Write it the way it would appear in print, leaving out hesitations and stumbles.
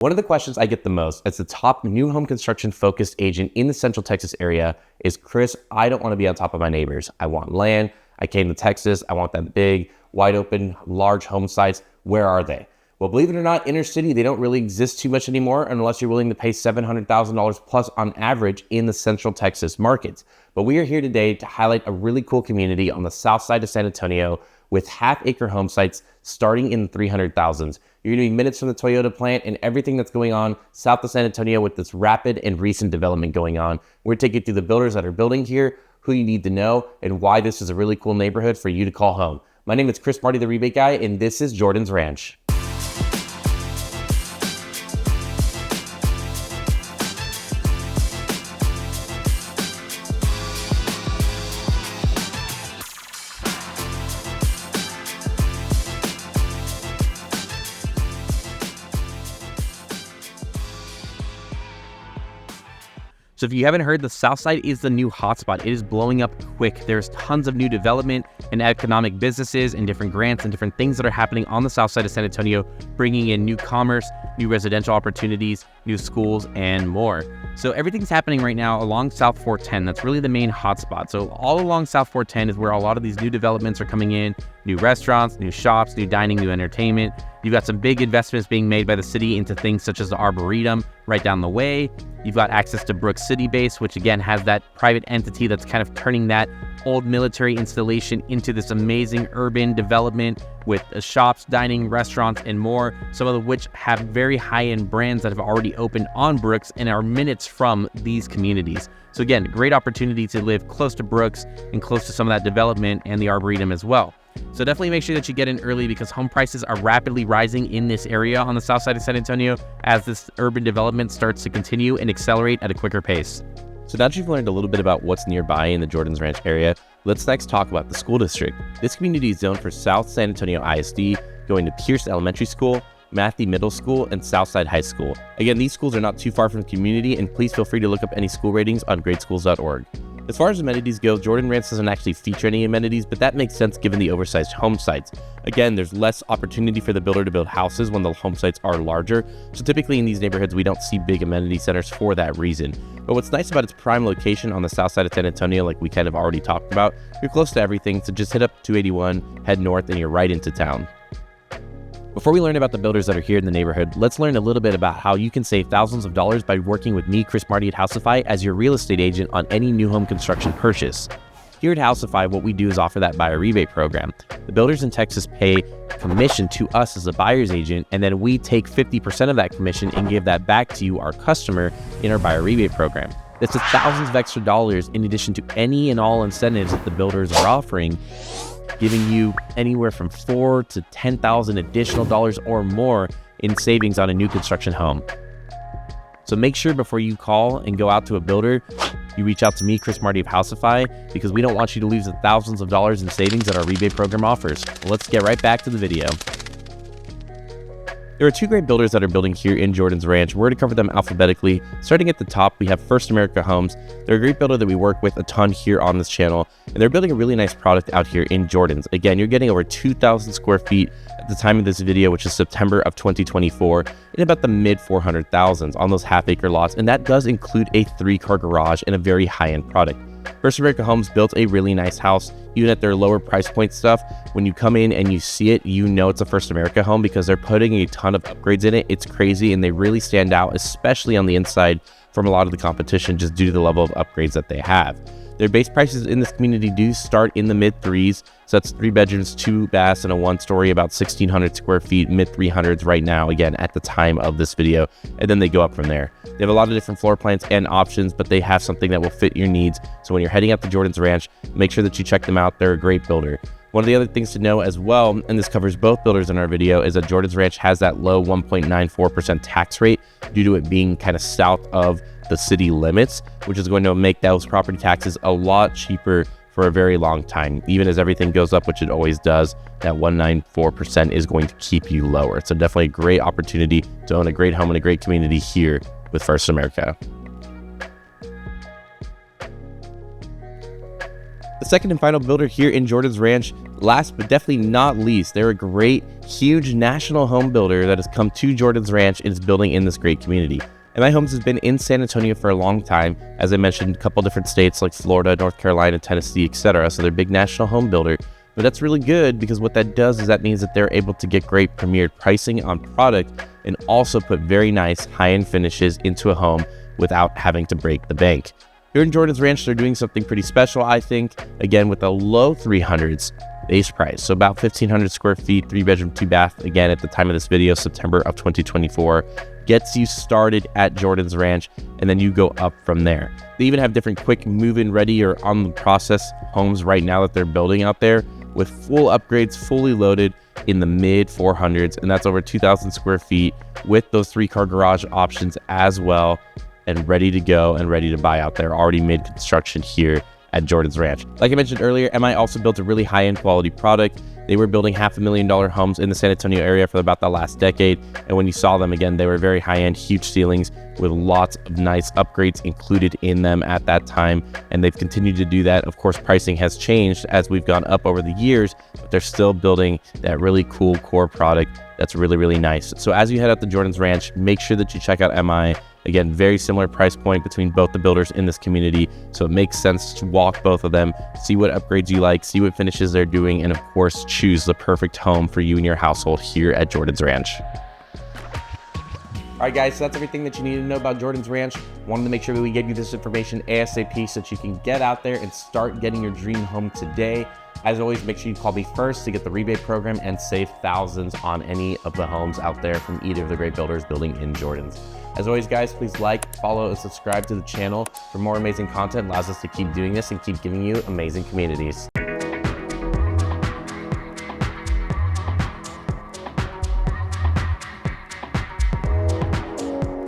One of the questions I get the most as the top new home construction focused agent in the Central Texas area is, Chris, I don't want to be on top of my neighbors. I want land. I came to Texas. I want that big, wide open, large home sites. Where are they? Well, believe it or not, inner city, they don't really exist too much anymore unless you're willing to pay $700,000 plus on average in the Central Texas markets. But we are here today to highlight a really cool community on the south side of San Antonio with half-acre home sites starting in the 300,000s. You're gonna be minutes from the Toyota plant and everything that's going on south of San Antonio with this rapid and recent development going on. We're gonna take you through the builders that are building here, who you need to know, and why this is a really cool neighborhood for you to call home. My name is Chris Marty, the Rebate Guy, and this is Jordan's Ranch. So if you haven't heard, the Southside is the new hotspot. It is blowing up quick. There's tons of new development and economic businesses and different grants and different things that are happening on the south side of San Antonio, bringing in new commerce, new residential opportunities, new schools, and more. So everything's happening right now along South 410. That's really the main hotspot. So all along South 410 is where a lot of these new developments are coming in, new restaurants, new shops, new dining, new entertainment. You've got some big investments being made by the city into things such as the Arboretum right down the way. You've got access to Brooks City Base, which again has that private entity that's kind of turning that old military installation into this amazing urban development with shops, dining, restaurants, and more, some of which have very high-end brands that have already opened on Brooks and are minutes from these communities. So again, great opportunity to live close to Brooks and close to some of that development and the Arboretum as well. So definitely make sure that you get in early because home prices are rapidly rising in this area on the south side of San Antonio as this urban development starts to continue and accelerate at a quicker pace. So now that you've learned a little bit about what's nearby in the Jordan's Ranch area, let's next talk about the school district. This community is zoned for South San Antonio ISD, going to Pierce Elementary School, Matthew Middle School, and Southside High School. Again, these schools are not too far from the community, and please feel free to look up any school ratings on gradeschools.org. As far as amenities go, Jordan Ranch doesn't actually feature any amenities, but that makes sense given the oversized home sites. Again, there's less opportunity for the builder to build houses when the home sites are larger, so typically in these neighborhoods we don't see big amenity centers for that reason. But what's nice about its prime location on the south side of San Antonio, like we kind of already talked about, you're close to everything, so just hit up 281, head north, and you're right into town. Before we learn about the builders that are here in the neighborhood, let's learn a little bit about how you can save thousands of dollars by working with me, Chris Marty at Housify, as your real estate agent on any new home construction purchase. Here at Housify, what we do is offer that buyer rebate program. The builders in Texas pay commission to us as a buyer's agent, and then we take 50% of that commission and give that back to you, our customer, in our buyer rebate program. That's thousands of extra dollars in addition to any and all incentives that the builders are offering, giving you anywhere from $4,000 to $10,000 additional dollars or more in savings on a new construction home. So make sure before you call and go out to a builder, you reach out to me, Chris Marty of Housify, because we don't want you to lose the thousands of dollars in savings that our rebate program offers. Let's get right back to the video. There are two great builders that are building here in Jordan's Ranch. We're going to cover them alphabetically. Starting at the top, we have First America Homes. They're a great builder that we work with a ton here on this channel, and they're building a really nice product out here in Jordan's. Again, you're getting over 2,000 square feet at the time of this video, which is September of 2024, in about the mid 400,000s on those half-acre lots, and that does include a 3-car garage and a very high-end product. First America Homes built a really nice house. Even at their lower price point stuff, when you come in and you see it, you know it's a First America home because they're putting a ton of upgrades in it. It's crazy, and they really stand out, especially on the inside from a lot of the competition, just due to the level of upgrades that they have. Their base prices in this community do start in the mid 3s. So that's 3 bedrooms, 2 baths, and a 1-story, about 1,600 square feet, mid 300s right now, again, at the time of this video. And then they go up from there. They have a lot of different floor plans and options, but they have something that will fit your needs. So when you're heading out to Jordan's Ranch, make sure that you check them out. They're a great builder. One of the other things to know as well, and this covers both builders in our video, is that Jordan's Ranch has that low 1.94% tax rate due to it being kind of south of the city limits, which is going to make those property taxes a lot cheaper for a very long time. Even as everything goes up, which it always does, that 194% is going to keep you lower. So definitely a great opportunity to own a great home in a great community here with First America. The second and final builder here in Jordan's Ranch Last but definitely not least, they're a great, huge national home builder that has come to Jordan's Ranch and is building in this great community. MI Homes has been in San Antonio for a long time. As I mentioned, a couple different states like Florida, North Carolina, Tennessee, etc. So they're a big national home builder. But that's really good because what that does is that means that they're able to get great premiered pricing on product and also put very nice high-end finishes into a home without having to break the bank. Here in Jordan's Ranch, they're doing something pretty special, I think, again, with a low 300s base price. So about 1,500 square feet, 3-bedroom, 2-bath, again, at the time of this video, September of 2024, gets you started at Jordan's Ranch, and then you go up from there. They even have different quick move-in ready or on the process homes right now that they're building out there with full upgrades, fully loaded in the mid 400s, and that's over 2,000 square feet with those 3-car garage options as well, and ready to go and ready to buy out there, already mid construction here at Jordan's Ranch. Like I mentioned earlier, MI also built a really high-end quality product. They were building $500,000 homes in the San Antonio area for about the last decade. And when you saw them again, they were very high-end, huge ceilings with lots of nice upgrades included in them at that time. And they've continued to do that. Of course, pricing has changed as we've gone up over the years, but they're still building that really cool core product that's really, really nice. So as you head out to Jordan's Ranch, make sure that you check out MI. Again, very similar price point between both the builders in this community, so it makes sense to walk both of them, see what upgrades you like, see what finishes they're doing, and of course, choose the perfect home for you and your household here at Jordan's Ranch. All right, guys, so that's everything that you need to know about Jordan's Ranch. Wanted to make sure that we gave you this information ASAP so that you can get out there and start getting your dream home today. As always, make sure you call me first to get the rebate program and save thousands on any of the homes out there from either of the great builders building in Jordan's. As always, guys, please like, follow, and subscribe to the channel for more amazing content. Allows us to keep doing this and keep giving you amazing communities.